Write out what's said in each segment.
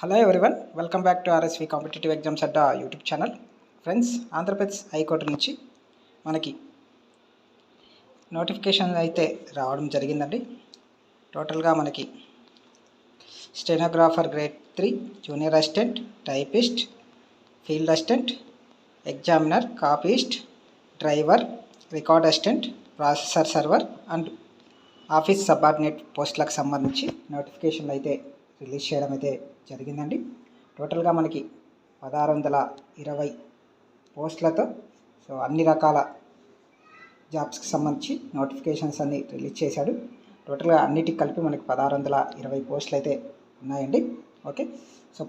Hello everyone, welcome back to RSV competitive exams Adda YouTube channel. Friends, Andhra Pradesh high court నుంచి మనకి notification అయితే రావడం జరిగిందండి. టోటల్గా మనకి stenographer grade 3, junior assistant, typist, field assistant, examiner, copyist, driver, record assistant, processor server and office subordinate పోస్టులకు సంబంధించి నోటిఫికేషన్లు అయితే రిలీజ్ చేయడం అయితే జరిగిందండి. టోటల్గా మనకి 1620 పోస్టులతో అన్ని రకాల జాబ్స్కి సంబంధించి నోటిఫికేషన్స్ అన్ని రిలీజ్ చేశాడు. టోటల్గా అన్నిటికి కలిపి మనకి 1620 పోస్టులు అయితే ఉన్నాయండి. ఓకే,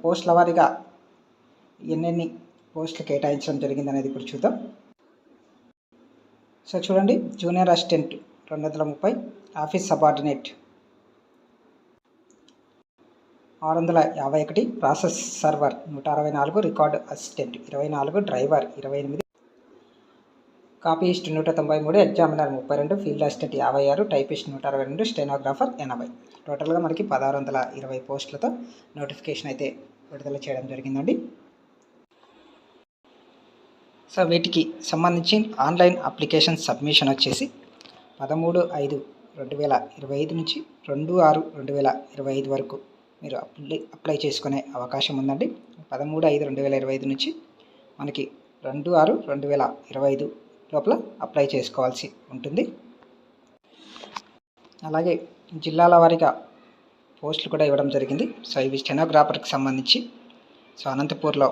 పోస్టుల వారీగా ఎన్నెన్ని పోస్టులు కేటాయించడం జరిగిందనేది ఇప్పుడు చూద్దాం. చూడండి, junior assistant 230, office subordinate 651, process server 164, record assistant 24, driver 28, copyist 193, examiner 32, field assistant 56, typist 162, stenographer 80. టోటల్గా మనకి 1620 పోస్టులతో నోటిఫికేషన్ అయితే విడుదల చేయడం జరిగిందండి. వీటికి సంబంధించి ఆన్లైన్ అప్లికేషన్ సబ్మిషన్ వచ్చేసి 13/5/2025 నుంచి 2/6/2025 వరకు మీరు అప్లై చేసుకునే అవకాశం ఉందండి. 13/5/2025 నుంచి మనకి 2/6/2025 లోపల అప్లై చేసుకోవాల్సి ఉంటుంది. అలాగే జిల్లాల వారీగా పోస్టులు కూడా ఇవ్వడం జరిగింది. ఇవి స్టెనోగ్రాఫర్కి సంబంధించి అనంతపూర్లో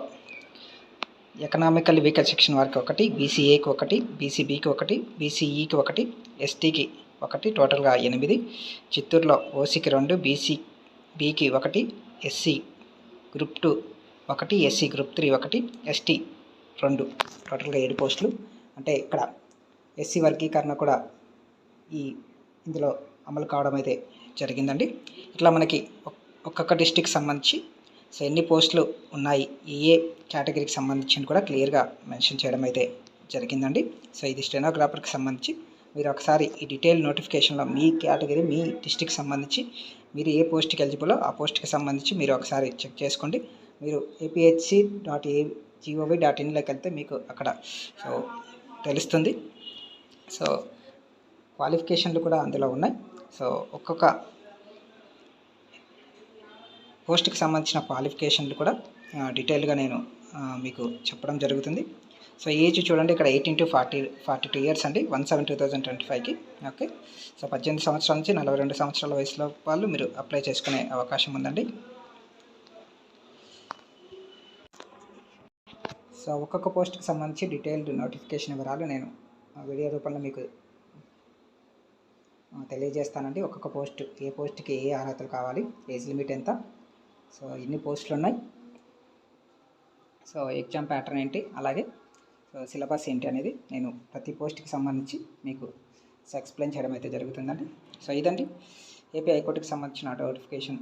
ఎకనామికల్ వీకర్ సెక్షన్ వారికి 1, బీసీఏకి 1, బీసీబీకి 1, బీసీఈకి 1, ఎస్టీకి 1, టోటల్గా 8. చిత్తూరులో ఓసీకి 2, బీసీబీకి 1, SC group 2 1, SC group 3 1, ST 2, టోటల్గా 7 పోస్టులు. అంటే ఇక్కడ ఎస్సీ వర్గీకరణ కూడా ఇందులో అమలు కావడం అయితే జరిగిందండి. ఇట్లా మనకి ఒక్కొక్క డిస్టిక్ సంబంధించి ఎన్ని పోస్టులు ఉన్నాయి, ఏ కేటగిరీకి సంబంధించి కూడా క్లియర్గా మెన్షన్ చేయడం అయితే జరిగిందండి. ఇది స్టెనోగ్రాఫర్కి సంబంధించి మీరు ఒకసారి ఈ డీటెయిల్ నోటిఫికేషన్లో మీ కేటగిరీ, మీ డిస్టిక్ సంబంధించి మీరు ఏ పోస్ట్కి ఎలిజిబుల్లో ఆ పోస్ట్కి సంబంధించి మీరు ఒకసారి చెక్ చేసుకోండి. మీరు aph.gov.in వెళ్తే మీకు అక్కడ తెలుస్తుంది. క్వాలిఫికేషన్లు కూడా అందులో ఉన్నాయి. ఒక్కొక్క పోస్ట్కి సంబంధించిన క్వాలిఫికేషన్లు కూడా డీటెయిల్గా నేను మీకు చెప్పడం జరుగుతుంది. ఏజ్ చూడండి, ఇక్కడ 18 to 42 ఇయర్స్ అండి, 1/7/2025కి. ఓకే, 18 సంవత్సరాల నుంచి 42 సంవత్సరాల వయసులో వాళ్ళు మీరు అప్లై చేసుకునే అవకాశం ఉందండి. ఒక్కొక్క పోస్ట్కి సంబంధించి డీటెయిల్డ్ నోటిఫికేషన్ వివరాలు నేను వీడియో రూపంలో మీకు తెలియజేస్తానండి. ఒక్కొక్క పోస్ట్, ఏ పోస్ట్కి ఏ అర్హతలు కావాలి, ఏజ్ లిమిట్ ఎంత, ఎన్ని పోస్టులు ఉన్నాయి, ఎగ్జామ్ ప్యాటర్న్ ఏంటి, అలాగే సిలబస్ ఏంటి అనేది నేను ప్రతి పోస్ట్కి సంబంధించి మీకు ఎక్స్ప్లెయిన్ చేయడం అయితే జరుగుతుందండి. ఇదండి ఏపీ హైకోర్టుకి సంబంధించిన నోటిఫికేషన్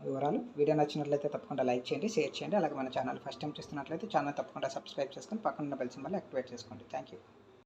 వివరాలు. వీడియో నచ్చినట్లయితే తప్పకుండా లైక్ చేయండి, షేర్ చేయండి. అలాగే మన ఛానల్ ఫస్ట్ టైం చూస్తున్నట్లయితే ఛానల్ తప్పకుండా సబ్స్క్రైబ్ చేసుకొని పక్కన ఉన్న బెల్ సింబల్ యాక్టివేట్ చేసుకోండి. Thank you.